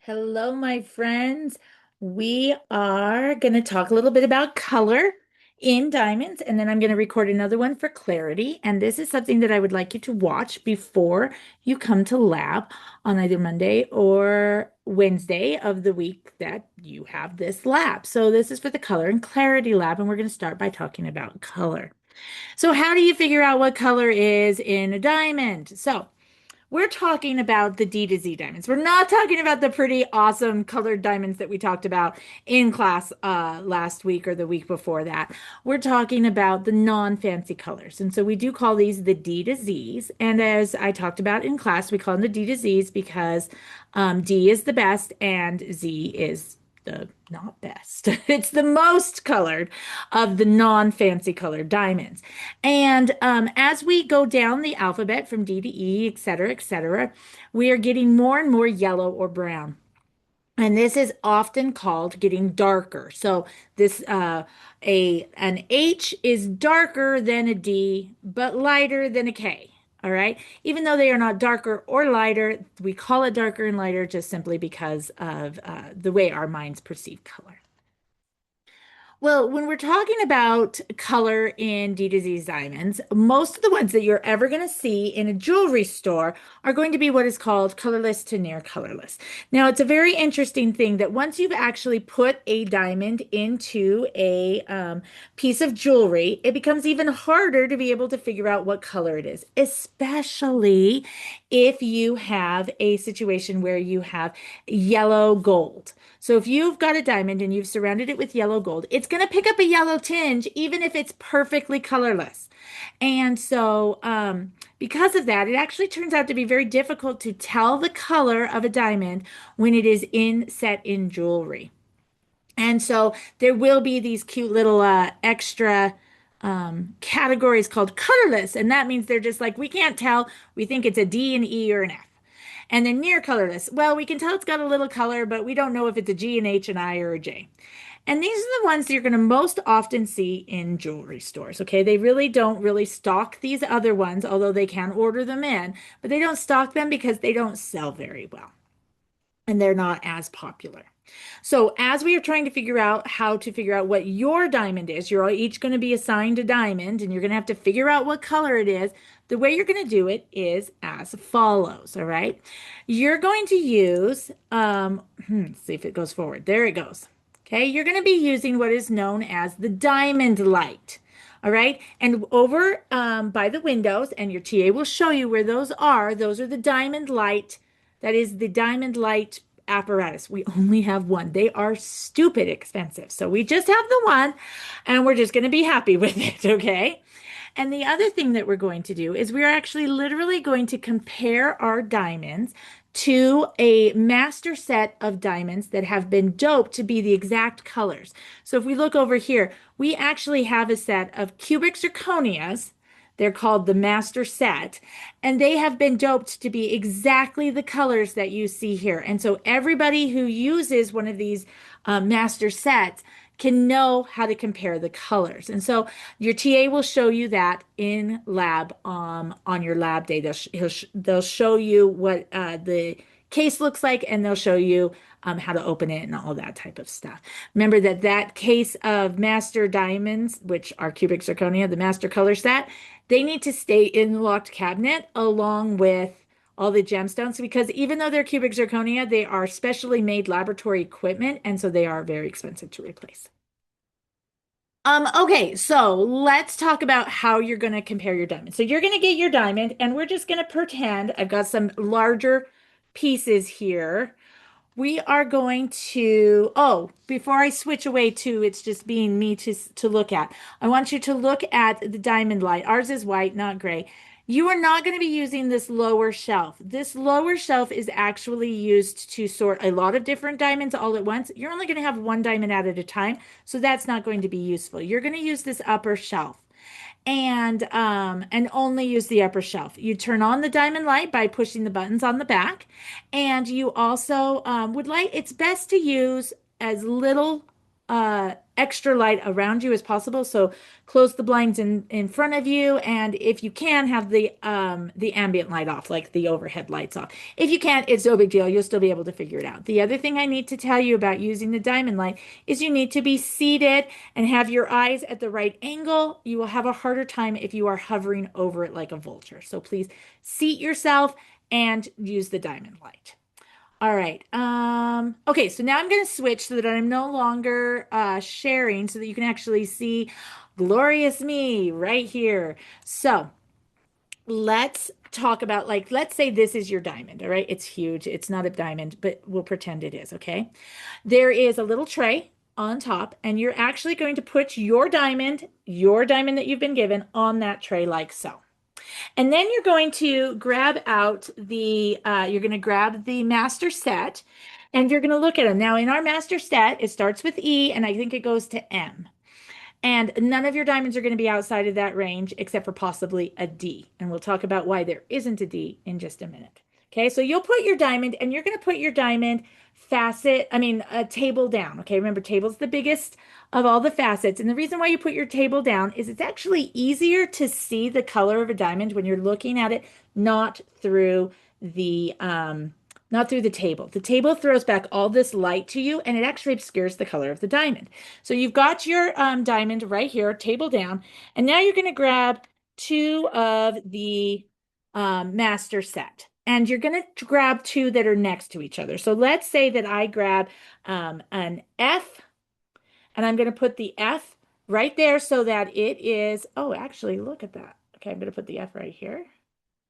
Hello, my friends. We are going to talk a little bit about color in diamonds, and then I'm going to record another one for clarity. And this is something that I would like you to watch before you come to lab on either Monday or Wednesday of the week that you have this lab. So this is for the color and clarity lab, and we're going to start by talking about color. So how do you figure out what color is in a diamond? So we're talking about the D to Z diamonds. We're not talking about the pretty awesome colored diamonds that we talked about in class last week or the week before that. We're talking about the non-fancy colors. And so we do call these the D to Zs. And as I talked about in class, we call them the D to Zs because D is the best and Z is the not best. It's the most colored of the non-fancy colored diamonds. And as we go down the alphabet from D to E, et cetera, we are getting more and more yellow or brown. And this is often called getting darker. So this an H is darker than a D, but lighter than a K. All right. Even though they are not darker or lighter, we call it darker and lighter just simply because of the way our minds perceive color. Well, when we're talking about color in D to Z diamonds, most of the ones that you're ever going to see in a jewelry store are going to be what is called colorless to near colorless. Now, it's a very interesting thing that once you've actually put a diamond into a piece of jewelry, it becomes even harder to be able to figure out what color it is, especially if you have a situation where you have yellow gold. So if you've got a diamond and you've surrounded it with yellow gold, it's going to pick up a yellow tinge even if it's perfectly colorless. And so because of that, it actually turns out to be very difficult to tell the color of a diamond when it is set in jewelry. And so there will be these cute little extra categories called colorless. And that means they're just like, we can't tell. We think it's a D, an E, or an F. And then near colorless. Well, we can tell it's got a little color, but we don't know if it's a G, an H, an I, or a J. And these are the ones you're going to most often see in jewelry stores. Okay. They really don't really stock these other ones, although they can order them in, but they don't stock them because they don't sell very well and they're not as popular. So, as we are trying to figure out how to figure out what your diamond is, you're each going to be assigned a diamond and you're going to have to figure out what color it is. The way you're going to do it is as follows. All right. You're going to use, let's see if it goes forward. There it goes. Okay. You're going to be using what is known as the diamond light. All right. And over by the windows, and your TA will show you where those are. Those are the diamond light. That is the diamond light apparatus. We only have one. They are stupid expensive. So we just have the one and we're just going to be happy with it. Okay. And the other thing that we're going to do is we're actually literally going to compare our diamonds to a master set of diamonds that have been doped to be the exact colors. So if we look over here, we actually have a set of cubic zirconias. They're called the master set, and they have been doped to be exactly the colors that you see here. And so everybody who uses one of these master sets can know how to compare the colors. And so your TA will show you that in lab on your lab day. They'll show you what the case looks like, and they'll show you how to open it and all that type of stuff. Remember that case of master diamonds, which are cubic zirconia, the master color set, they need to stay in the locked cabinet along with all the gemstones because even though they're cubic zirconia, they are specially made laboratory equipment, and so they are very expensive to replace. Okay, so let's talk about how you're going to compare your diamond. So you're going to get your diamond, and we're just going to pretend I've got some larger pieces here. We are going to, oh, before I switch away to it's just being me to look at, I want you to look at the diamond light. Ours is white, not gray. You are not going to be using this lower shelf. This lower shelf is actually used to sort a lot of different diamonds all at once. You're only going to have one diamond out at a time, so that's not going to be useful. You're going to use this upper shelf and only use the upper shelf. You turn on the diamond light by pushing the buttons on the back, and you also would like it's best to use as little extra light around you as possible. So close the blinds in front of you, and if you can, have the ambient light off, like the overhead lights off. If you can't, it's no big deal. You'll still be able to figure it out. The other thing I need to tell you about using the diamond light is you need to be seated and have your eyes at the right angle. You will have a harder time if you are hovering over it like a vulture. So please seat yourself and use the diamond light. All right. Okay, so now I'm going to switch so that I'm no longer sharing so that you can actually see glorious me right here. So let's talk about, like, let's say this is your diamond. All right. It's huge. It's not a diamond, but we'll pretend it is. Okay. There is a little tray on top, and you're actually going to put your diamond that you've been given on that tray like so. And then you're going to grab out you're going to grab the master set, and you're going to look at them. Now, in our master set, it starts with E, and I think it goes to M. And none of your diamonds are going to be outside of that range except for possibly a D. And we'll talk about why there isn't a D in just a minute. Okay, so you'll put your diamond, and you're going to put your diamond a table down. Okay, remember, table's the biggest of all the facets. And the reason why you put your table down is it's actually easier to see the color of a diamond when you're looking at it, not through the not through the table. The table throws back all this light to you, and it actually obscures the color of the diamond. So you've got your diamond right here, table down, and now you're going to grab two of the master set. And you're going to grab two that are next to each other. So let's say that I grab an F, and I'm going to put the F right there so that it is, oh, actually, look at that. Okay, I'm going to put the F right here.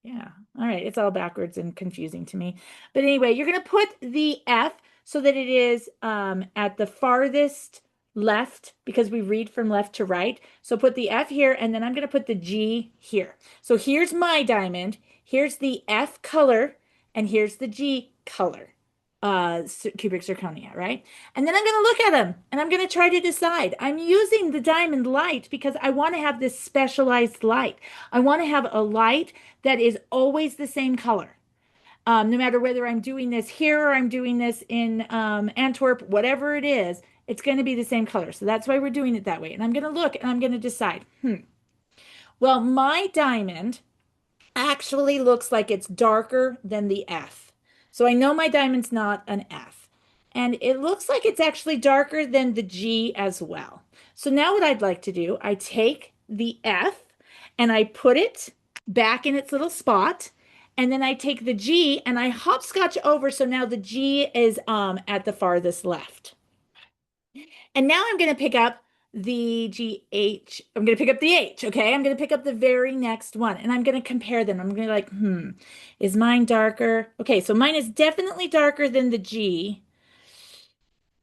Yeah. All right. It's all backwards and confusing to me. But anyway, you're going to put the F so that it is at the farthest left because we read from left to right. So put the F here, and then I'm going to put the G here. So here's my diamond. Here's the F color, and here's the G color, cubic zirconia, right? And then I'm going to look at them, and I'm going to try to decide. I'm using the diamond light because I want to have this specialized light. I want to have a light that is always the same color. No matter whether I'm doing this here or I'm doing this in Antwerp, whatever it is, it's going to be the same color. So that's why we're doing it that way. And I'm going to look, and I'm going to decide, well, my diamond actually looks like it's darker than the F. So I know my diamond's not an F. And it looks like it's actually darker than the G as well. So now what I'd like to do, I take the F and I put it back in its little spot. And then I take the G and I hopscotch over. So now the G is at the farthest left. And now I'm going to pick up the GH. I'm going to pick up the H, okay? I'm going to pick up the very next one, and I'm going to compare them. I'm going to like, is mine darker? Okay, so mine is definitely darker than the G,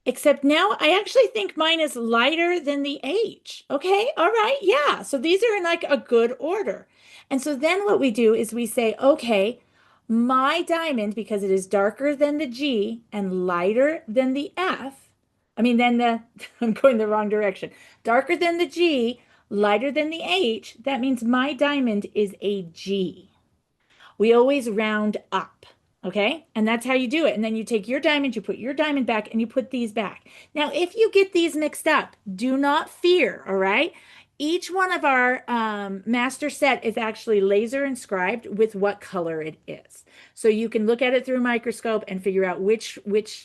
except now I actually think mine is lighter than the H. Okay, all right, yeah. So these are in like a good order. And so then what we do is we say, okay, my diamond, because it is darker than the G and lighter than the F, I'm going the wrong direction. Darker than the G, lighter than the H, that means my diamond is a G. We always round up, okay? And that's how you do it. And then you take your diamond, you put your diamond back, and you put these back. Now, if you get these mixed up, do not fear, all right? Each one of our master set is actually laser inscribed with what color it is. So you can look at it through a microscope and figure out which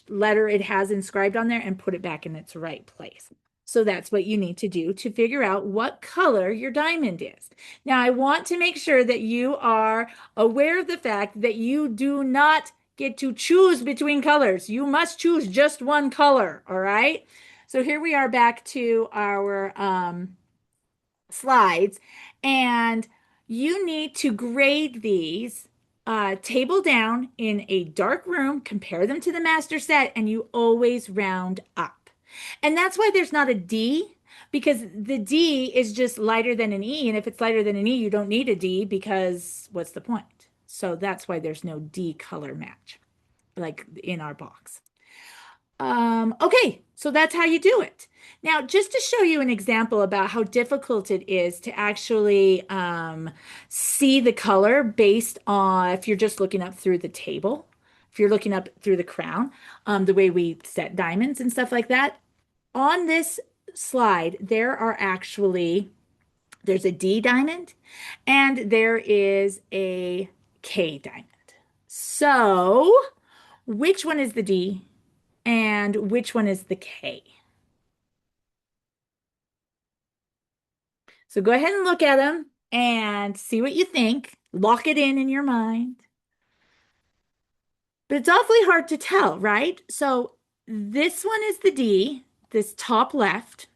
letter it has inscribed on there and put it back in its right place. So that's what you need to do to figure out what color your diamond is. Now, I want to make sure that you are aware of the fact that you do not get to choose between colors. You must choose just one color, all right? So here we are back to our slides, and you need to grade these table down in a dark room, compare them to the master set, and you always round up. And that's why there's not a D, because the D is just lighter than an E. And if it's lighter than an E, you don't need a D because what's the point? So that's why there's no D color match, like in our box. Okay, so that's how you do it. Now, just to show you an example about how difficult it is to actually see the color based on if you're just looking up through the table, if you're looking up through the crown, the way we set diamonds and stuff like that. On this slide, there are actually, there's a D diamond and there is a K diamond. So, which one is the D and which one is the K? So go ahead and look at them and see what you think. Lock it in your mind. But it's awfully hard to tell, right? So this one is the D, this top left,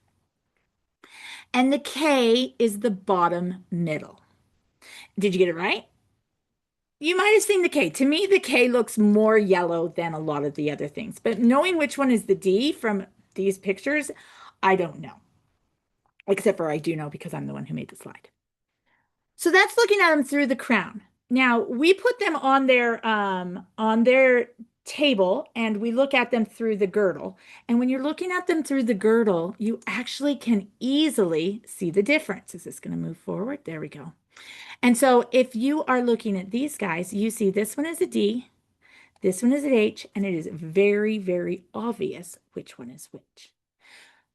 and the K is the bottom middle. Did you get it right? You might have seen the K. To me, the K looks more yellow than a lot of the other things. But knowing which one is the D from these pictures, I don't know. Except for I do know because I'm the one who made the slide. So that's looking at them through the crown. Now we put them on their table and we look at them through the girdle. And when you're looking at them through the girdle, you actually can easily see the difference. Is this going to move forward? There we go. And so if you are looking at these guys, you see this one is a D, this one is an H, and it is very, very obvious which one is which.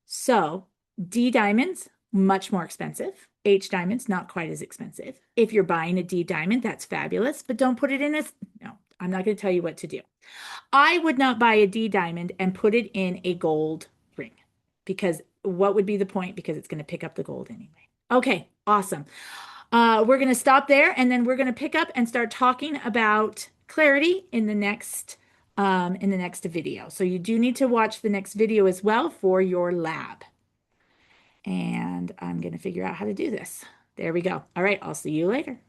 So D diamonds, much more expensive. H diamonds, not quite as expensive. If you're buying a D diamond, that's fabulous, but don't put it in a, no, I'm not going to tell you what to do. I would not buy a D diamond and put it in a gold ring because what would be the point? Because it's going to pick up the gold anyway. Okay, awesome. We're going to stop there and then we're going to pick up and start talking about clarity in the next video. So you do need to watch the next video as well for your lab. And I'm going to figure out how to do this. There we go. All right, I'll see you later.